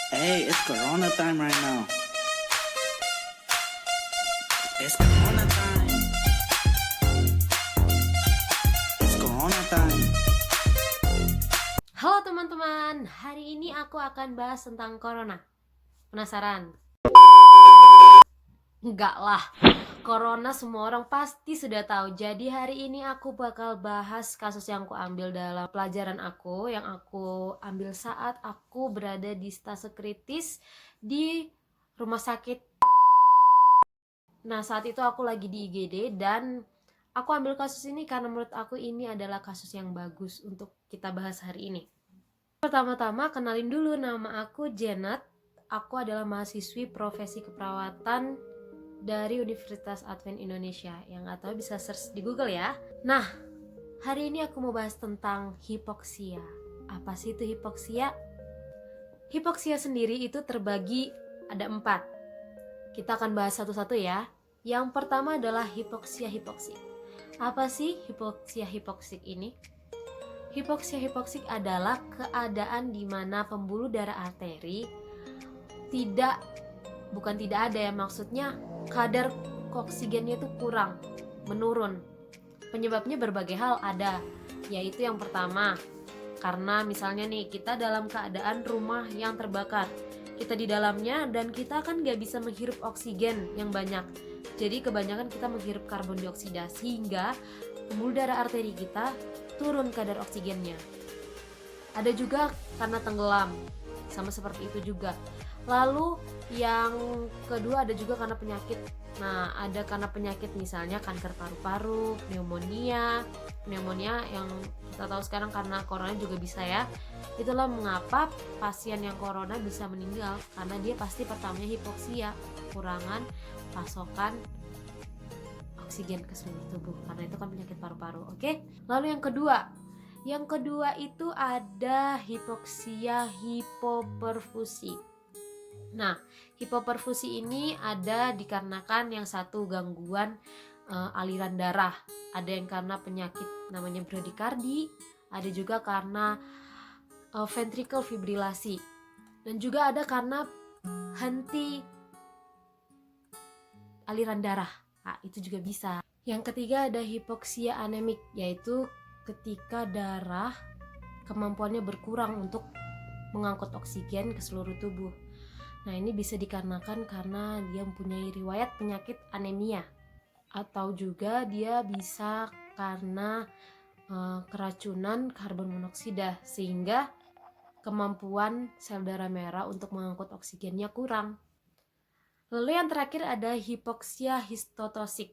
Hey, it's Corona time right now. It's Corona time. It's Corona time. Halo teman-teman, hari ini aku akan bahas tentang corona. Penasaran? Enggak lah, corona semua orang pasti sudah tahu. Jadi hari ini aku bakal bahas kasus yang aku ambil dalam pelajaran aku, yang aku ambil saat aku berada di stase kritis di rumah sakit. Nah, saat itu aku lagi di IGD dan aku ambil kasus ini karena menurut aku ini adalah kasus yang bagus untuk kita bahas hari ini. Pertama-tama kenalin dulu, nama aku Janet. Aku adalah mahasiswi profesi keperawatan dari Universitas Advent Indonesia. Yang nggak tahu bisa search di Google ya. Nah, hari ini aku mau bahas tentang hipoksia. Apa sih itu hipoksia? Hipoksia sendiri itu terbagi ada 4. Kita akan bahas satu-satu ya. Yang pertama adalah hipoksia hipoksik. Apa sih hipoksia hipoksik ini? Hipoksia hipoksik adalah keadaan di mana pembuluh darah arteri bukan tidak ada ya, maksudnya kadar oksigennya itu kurang, menurun. Penyebabnya berbagai hal ada, yaitu yang pertama, karena misalnya nih kita dalam keadaan rumah yang terbakar, kita di dalamnya dan kita kan gak bisa menghirup oksigen yang banyak. Jadi kebanyakan kita menghirup karbon dioksida sehingga pembuluh darah arteri kita turun kadar oksigennya. Ada juga karena tenggelam, sama seperti itu juga. Lalu yang kedua ada juga karena penyakit. Nah, ada karena penyakit misalnya kanker paru-paru, pneumonia yang kita tahu sekarang karena corona juga bisa ya. Itulah mengapa pasien yang corona bisa meninggal, karena dia pasti pertamanya hipoksia, kekurangan pasokan oksigen ke seluruh tubuh, karena itu kan penyakit paru-paru. Oke? Lalu yang kedua itu ada hipoksia hipoperfusi. Nah, hipoperfusi ini ada dikarenakan yang satu gangguan aliran darah, ada yang karena penyakit namanya bradikardi, ada juga karena ventricle fibrilasi, dan juga ada karena henti aliran darah. Nah, itu juga bisa. Yang ketiga ada hipoksia anemik, yaitu ketika darah kemampuannya berkurang untuk mengangkut oksigen ke seluruh tubuh. Nah, ini bisa dikarenakan karena dia mempunyai riwayat penyakit anemia, atau juga dia bisa karena keracunan karbon monoksida sehingga kemampuan sel darah merah untuk mengangkut oksigennya kurang. Lalu yang terakhir ada hipoksia histotosik.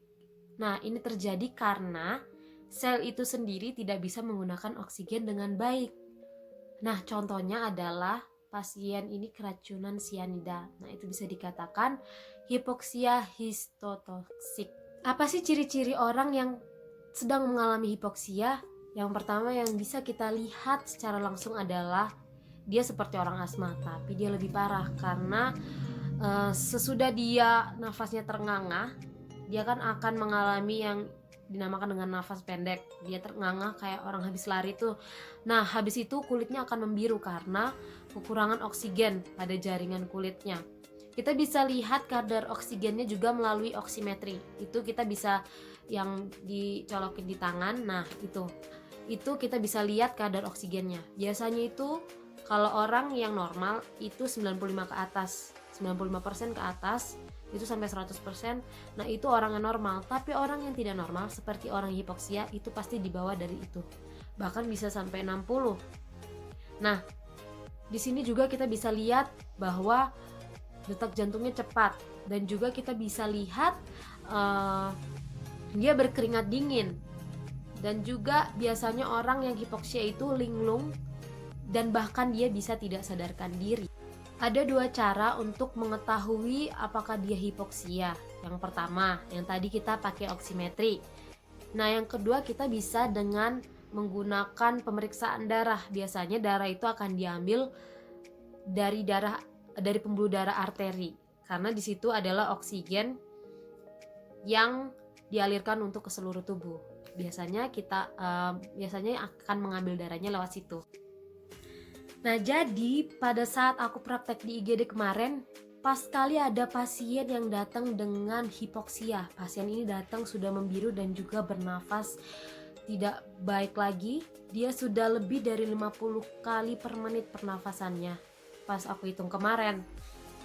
Nah, ini terjadi karena sel itu sendiri tidak bisa menggunakan oksigen dengan baik. Nah, contohnya adalah pasien ini keracunan sianida. Nah, itu bisa dikatakan hipoksia histotosik. Apa sih ciri-ciri orang yang sedang mengalami hipoksia? Yang pertama yang bisa kita lihat secara langsung adalah dia seperti orang asma, tapi dia lebih parah karena sesudah dia nafasnya terengah-engah, dia kan akan mengalami yang dinamakan dengan nafas pendek. Dia terengah-engah kayak orang habis lari tuh. Nah, habis itu kulitnya akan membiru karena kekurangan oksigen pada jaringan kulitnya. Kita bisa lihat kadar oksigennya juga melalui oksimetri. Itu kita bisa yang dicolokin di tangan. Nah, itu kita bisa lihat kadar oksigennya. Biasanya itu kalau orang yang normal itu 95 ke atas, 95% ke atas, itu sampai 100%. Nah, itu orang yang normal. Tapi orang yang tidak normal seperti orang hipoksia itu pasti di bawah dari itu. Bahkan bisa sampai 60. Nah, di sini juga kita bisa lihat bahwa detak jantungnya cepat, dan juga kita bisa lihat dia berkeringat dingin. Dan juga biasanya orang yang hipoksia itu linglung dan bahkan dia bisa tidak sadarkan diri. Ada 2 cara untuk mengetahui apakah dia hipoksia. Yang pertama, yang tadi kita pakai oksimetri. Nah, yang kedua kita bisa dengan menggunakan pemeriksaan darah. Biasanya darah itu akan diambil dari pembuluh darah arteri, karena di situ adalah oksigen yang dialirkan untuk ke seluruh tubuh. Biasanya kita akan mengambil darahnya lewat situ. Nah, jadi pada saat aku praktek di IGD kemarin, pas kali ada pasien yang datang dengan hipoksia. Pasien ini datang sudah membiru dan juga bernafas tidak baik lagi. Dia sudah lebih dari 50 kali per menit pernafasannya pas aku hitung kemarin.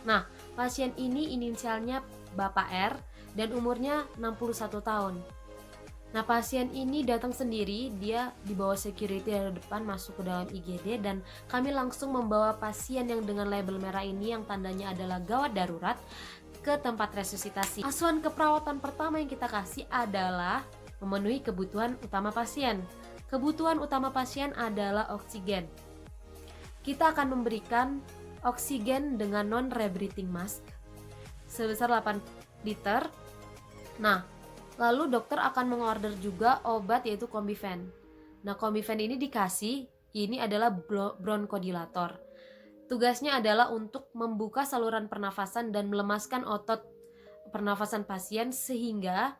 Nah, pasien ini inisialnya Bapak R dan umurnya 61 tahun. Nah, pasien ini datang sendiri, dia dibawa security dari depan masuk ke dalam IGD dan kami langsung membawa pasien yang dengan label merah ini yang tandanya adalah gawat darurat ke tempat resusitasi. Asuhan keperawatan pertama yang kita kasih adalah memenuhi kebutuhan utama pasien. Kebutuhan utama pasien adalah oksigen. Kita akan memberikan oksigen dengan non-rebreathing mask sebesar 8 liter. Nah, lalu dokter akan mengorder juga obat yaitu Combifen. Nah, Combifen ini dikasih, ini adalah bronkodilator. Tugasnya adalah untuk membuka saluran pernafasan dan melemaskan otot pernafasan pasien sehingga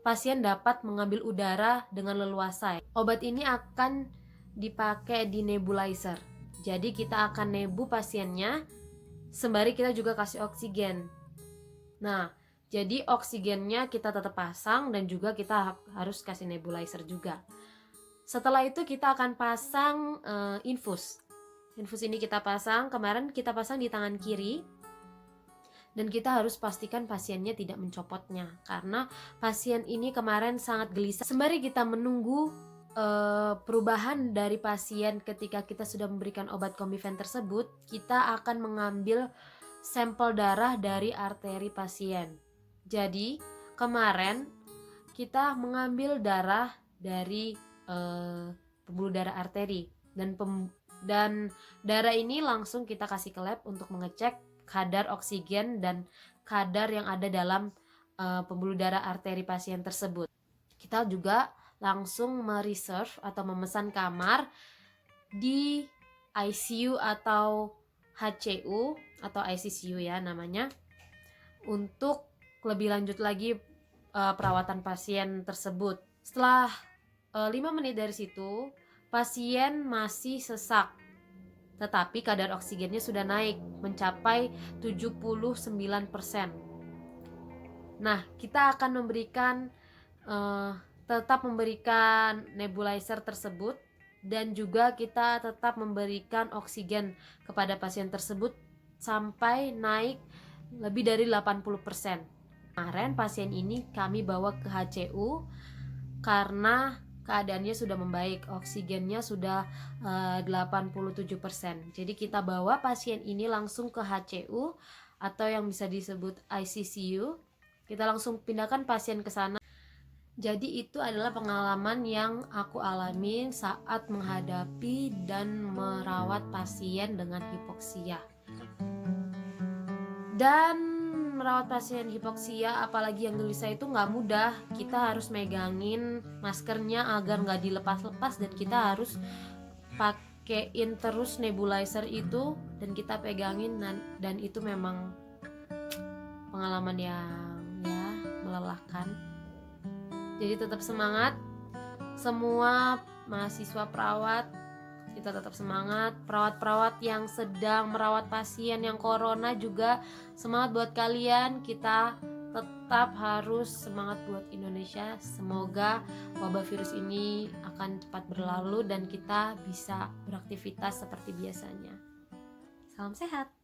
pasien dapat mengambil udara dengan leluasa. Obat ini akan dipakai di nebulizer. Jadi kita akan nebu pasiennya sembari kita juga kasih oksigen. Nah, jadi oksigennya kita tetap pasang dan juga kita harus kasih nebulizer juga. Setelah itu kita akan pasang infus. Infus ini kita pasang, kemarin kita pasang di tangan kiri. Dan kita harus pastikan pasiennya tidak mencopotnya karena pasien ini kemarin sangat gelisah. Sembari kita menunggu perubahan dari pasien ketika kita sudah memberikan obat Combifen tersebut, kita akan mengambil sampel darah dari arteri pasien. Jadi kemarin kita mengambil darah dari pembuluh darah arteri dan darah ini langsung kita kasih ke lab untuk mengecek kadar oksigen dan kadar yang ada dalam pembuluh darah arteri pasien tersebut. Kita juga langsung mereserve atau memesan kamar di ICU atau HCU atau ICCU ya namanya, untuk lebih lanjut lagi perawatan pasien tersebut. Setelah 5 menit dari situ, pasien masih sesak, tetapi kadar oksigennya sudah naik mencapai 79%. Nah, kita akan tetap memberikan nebulizer tersebut dan juga kita tetap memberikan oksigen kepada pasien tersebut sampai naik lebih dari 80%. Kemarin pasien ini kami bawa ke HCU karena keadaannya sudah membaik, oksigennya sudah 87%. Jadi kita bawa pasien ini langsung ke HCU atau yang bisa disebut ICCU. Kita langsung pindahkan pasien ke sana. Jadi itu adalah pengalaman yang aku alami saat menghadapi dan merawat pasien dengan hipoksia. Dan merawat pasien hipoksia apalagi yang gelisah itu nggak mudah. Kita harus megangin maskernya agar nggak dilepas-lepas dan kita harus pakein terus nebulizer itu dan kita pegangin dan itu memang pengalaman yang melelahkan. Jadi tetap semangat semua mahasiswa perawat, kita tetap semangat. Perawat-perawat yang sedang merawat pasien yang corona juga semangat buat kalian. Kita tetap harus semangat buat Indonesia. Semoga wabah virus ini akan cepat berlalu dan kita bisa beraktivitas seperti biasanya. Salam sehat.